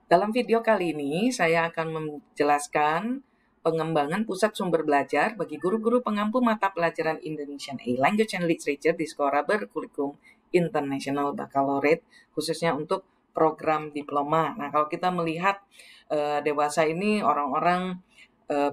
Dalam video kali ini, saya akan menjelaskan pengembangan pusat sumber belajar bagi guru-guru pengampu mata pelajaran Indonesian A Language and Literature di sekolah berkurikulum International Baccalaureate, khususnya untuk program diploma. Nah, kalau kita melihat dewasa ini, orang-orang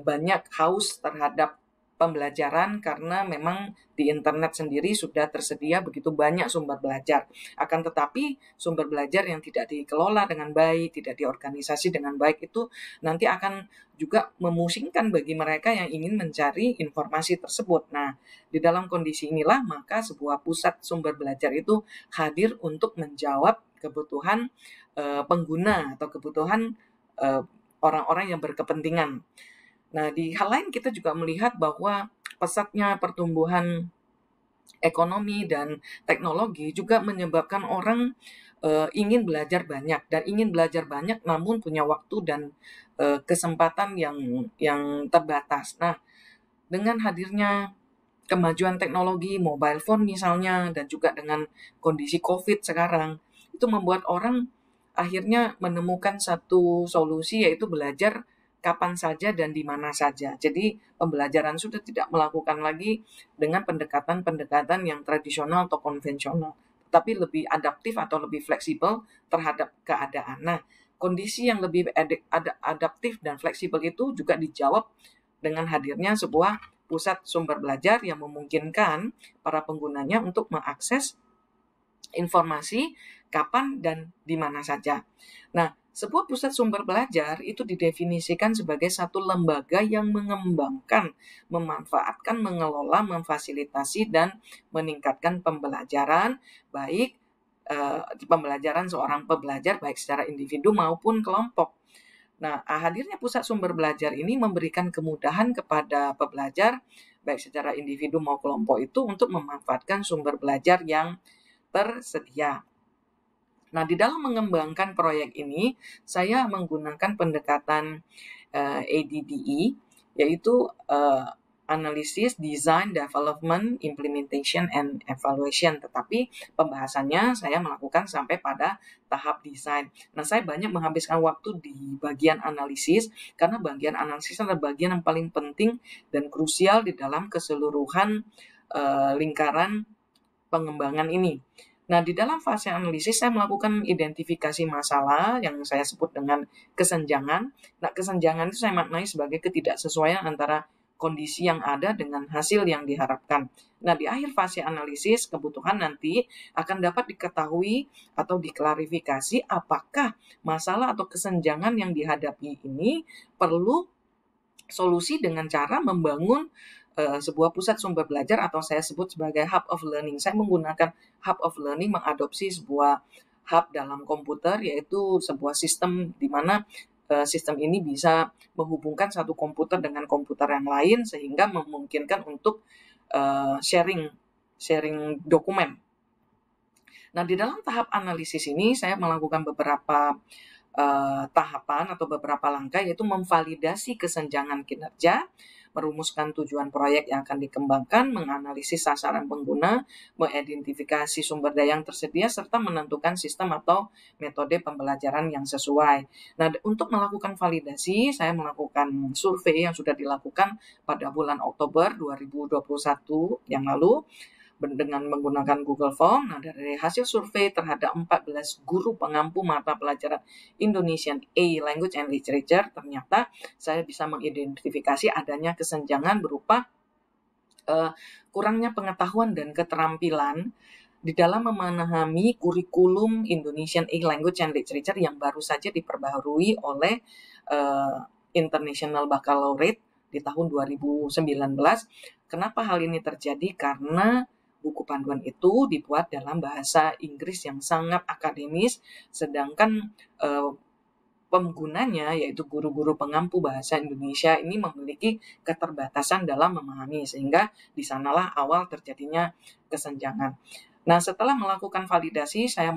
banyak haus terhadap pembelajaran karena memang di internet sendiri sudah tersedia begitu banyak sumber belajar. Akan tetapi sumber belajar yang tidak dikelola dengan baik, tidak diorganisasi dengan baik itu nanti akan juga memusingkan bagi mereka yang ingin mencari informasi tersebut. Nah, di dalam kondisi inilah maka sebuah pusat sumber belajar itu hadir untuk menjawab kebutuhan pengguna atau kebutuhan orang-orang yang berkepentingan. Nah, di hal lain kita juga melihat bahwa pesatnya pertumbuhan ekonomi dan teknologi juga menyebabkan orang ingin belajar banyak dan ingin belajar banyak namun punya waktu dan kesempatan yang terbatas. Nah, dengan hadirnya kemajuan teknologi, mobile phone misalnya, dan juga dengan kondisi COVID sekarang, itu membuat orang akhirnya menemukan satu solusi yaitu belajar kapan saja dan di mana saja. Jadi pembelajaran sudah tidak melakukan lagi dengan pendekatan-pendekatan yang tradisional atau konvensional, tapi lebih adaptif atau lebih fleksibel terhadap keadaan. Nah, kondisi yang lebih adaptif dan fleksibel itu juga dijawab dengan hadirnya sebuah pusat sumber belajar yang memungkinkan para penggunanya untuk mengakses informasi kapan dan di mana saja. Nah, sebuah pusat sumber belajar itu didefinisikan sebagai satu lembaga yang mengembangkan, memanfaatkan, mengelola, memfasilitasi, dan meningkatkan pembelajaran, baik pembelajaran seorang pembelajar, baik secara individu maupun kelompok. Nah, hadirnya pusat sumber belajar ini memberikan kemudahan kepada pembelajar, baik secara individu maupun kelompok itu untuk memanfaatkan sumber belajar yang tersedia. Nah, di dalam mengembangkan proyek ini, saya menggunakan pendekatan ADDE, yaitu Analysis, Design, Development, Implementation, and Evaluation. Tetapi pembahasannya saya melakukan sampai pada tahap desain. Nah, saya banyak menghabiskan waktu di bagian analisis, karena bagian analisis adalah bagian yang paling penting dan krusial di dalam keseluruhan lingkaran pengembangan ini. Nah, di dalam fase analisis saya melakukan identifikasi masalah yang saya sebut dengan kesenjangan. Nah, kesenjangan itu saya maknai sebagai ketidaksesuaian antara kondisi yang ada dengan hasil yang diharapkan. Nah, di akhir fase analisis kebutuhan nanti akan dapat diketahui atau diklarifikasi apakah masalah atau kesenjangan yang dihadapi ini perlu solusi dengan cara membangun sebuah pusat sumber belajar atau saya sebut sebagai hub of learning. Saya menggunakan hub of learning mengadopsi sebuah hub dalam komputer, yaitu sebuah sistem di mana sistem ini bisa menghubungkan satu komputer dengan komputer yang lain sehingga memungkinkan untuk sharing dokumen. Nah, di dalam tahap analisis ini saya melakukan beberapa tahapan atau beberapa langkah, yaitu memvalidasi kesenjangan kinerja, merumuskan tujuan proyek yang akan dikembangkan, menganalisis sasaran pengguna, mengidentifikasi sumber daya yang tersedia, serta menentukan sistem atau metode pembelajaran yang sesuai. Nah, untuk melakukan validasi, saya melakukan survei yang sudah dilakukan pada bulan Oktober 2021 yang lalu, dengan menggunakan Google Form. Nah, dari hasil survei terhadap 14 guru pengampu mata pelajaran Indonesian A Language and Literature, ternyata saya bisa mengidentifikasi adanya kesenjangan berupa kurangnya pengetahuan dan keterampilan di dalam memahami kurikulum Indonesian A Language and Literature yang baru saja diperbaharui oleh International Baccalaureate di tahun 2019. Kenapa hal ini terjadi? Karena buku panduan itu dibuat dalam bahasa Inggris yang sangat akademis, sedangkan penggunanya, yaitu guru-guru pengampu bahasa Indonesia ini memiliki keterbatasan dalam memahami, sehingga di sanalah awal terjadinya kesenjangan. Nah, setelah melakukan validasi, saya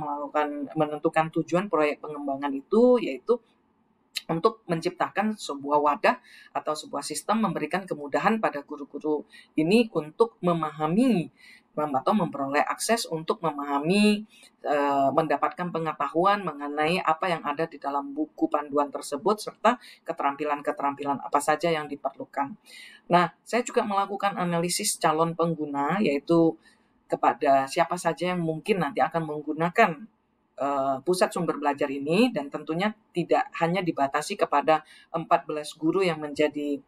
menentukan tujuan proyek pengembangan itu, yaitu untuk menciptakan sebuah wadah atau sebuah sistem memberikan kemudahan pada guru-guru ini untuk memahami atau memperoleh akses untuk memahami, mendapatkan pengetahuan mengenai apa yang ada di dalam buku panduan tersebut, serta keterampilan-keterampilan apa saja yang diperlukan. Nah, saya juga melakukan analisis calon pengguna, yaitu kepada siapa saja yang mungkin nanti akan menggunakan pusat sumber belajar ini, dan tentunya tidak hanya dibatasi kepada 14 guru yang menjadi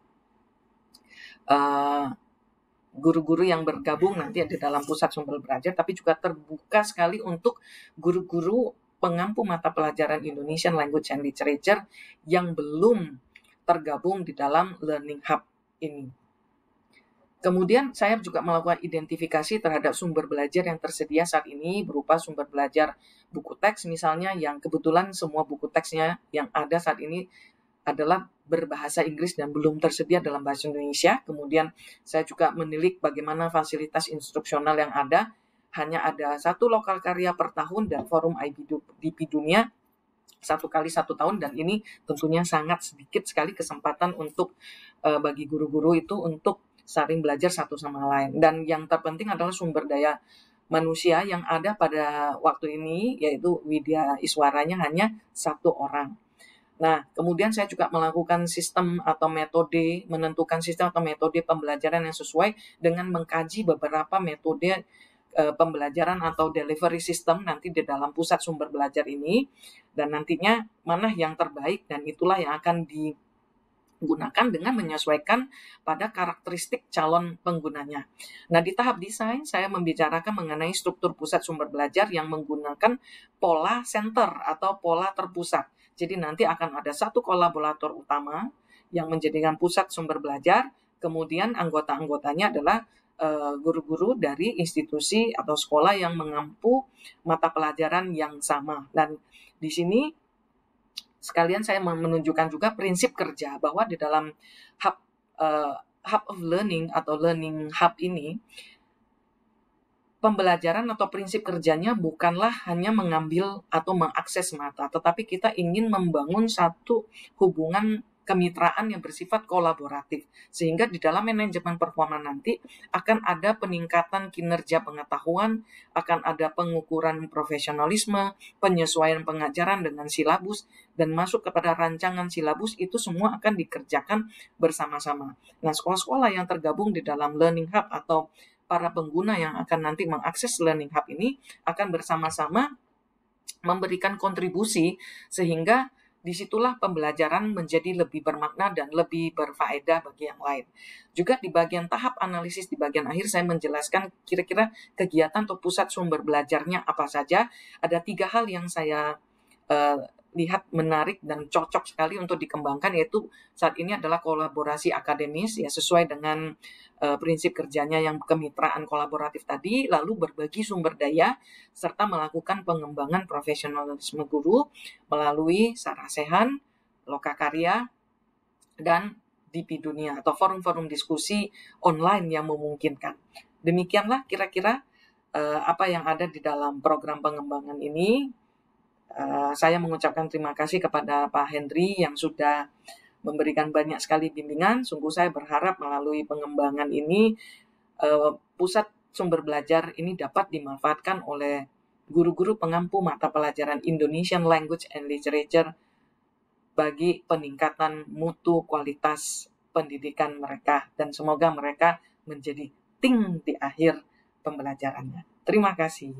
guru-guru yang bergabung nanti di dalam pusat sumber belajar, tapi juga terbuka sekali untuk guru-guru pengampu mata pelajaran Indonesian Language and Literature yang belum tergabung di dalam Learning Hub ini. Kemudian saya juga melakukan identifikasi terhadap sumber belajar yang tersedia saat ini berupa sumber belajar buku teks misalnya, yang kebetulan semua buku teksnya yang ada saat ini adalah berbahasa Inggris dan belum tersedia dalam bahasa Indonesia. Kemudian saya juga menilik bagaimana fasilitas instruksional yang ada. Hanya ada 1 lokal karya per tahun dan forum IDP dunia 1 kali 1 tahun, dan ini tentunya sangat sedikit sekali kesempatan untuk bagi guru-guru itu untuk saling belajar satu sama lain. Dan yang terpenting adalah sumber daya manusia yang ada pada waktu ini, yaitu Widya Iswaranya hanya 1 orang. Nah, kemudian saya juga melakukan sistem atau metode, menentukan sistem atau metode pembelajaran yang sesuai dengan mengkaji beberapa metode pembelajaran atau delivery system nanti di dalam pusat sumber belajar ini, dan nantinya mana yang terbaik, dan itulah yang akan digunakan dengan menyesuaikan pada karakteristik calon penggunanya. Nah, di tahap desain saya membicarakan mengenai struktur pusat sumber belajar yang menggunakan pola center atau pola terpusat. Jadi nanti akan ada 1 kolaborator utama yang menjadikan pusat sumber belajar, kemudian anggota-anggotanya adalah guru-guru dari institusi atau sekolah yang mengampu mata pelajaran yang sama. Dan di sini sekalian saya menunjukkan juga prinsip kerja bahwa di dalam hub of learning atau learning hub ini, pembelajaran atau prinsip kerjanya bukanlah hanya mengambil atau mengakses mata, tetapi kita ingin membangun satu hubungan kemitraan yang bersifat kolaboratif, sehingga di dalam manajemen performa nanti akan ada peningkatan kinerja pengetahuan, akan ada pengukuran profesionalisme, penyesuaian pengajaran dengan silabus, dan masuk kepada rancangan silabus, itu semua akan dikerjakan bersama-sama. Nah, sekolah-sekolah yang tergabung di dalam Learning Hub atau para pengguna yang akan nanti mengakses Learning Hub ini akan bersama-sama memberikan kontribusi, sehingga disitulah pembelajaran menjadi lebih bermakna dan lebih berfaedah bagi yang lain. Juga di bagian tahap analisis di bagian akhir saya menjelaskan kira-kira kegiatan atau pusat sumber belajarnya apa saja. Ada 3 hal yang saya lihat menarik dan cocok sekali untuk dikembangkan, yaitu saat ini adalah kolaborasi akademis ya, sesuai dengan prinsip kerjanya yang kemitraan kolaboratif tadi, lalu berbagi sumber daya serta melakukan pengembangan profesionalisme guru melalui Sarasehan, Lokakarya, dan DP Dunia atau forum-forum diskusi online yang memungkinkan. Demikianlah kira-kira apa yang ada di dalam program pengembangan ini. Saya mengucapkan terima kasih kepada Pak Henry yang sudah memberikan banyak sekali bimbingan. Sungguh saya berharap melalui pengembangan ini, pusat sumber belajar ini dapat dimanfaatkan oleh guru-guru pengampu mata pelajaran Indonesian Language and Literature bagi peningkatan mutu kualitas pendidikan mereka, dan semoga mereka menjadi ting di akhir pembelajarannya. Terima kasih.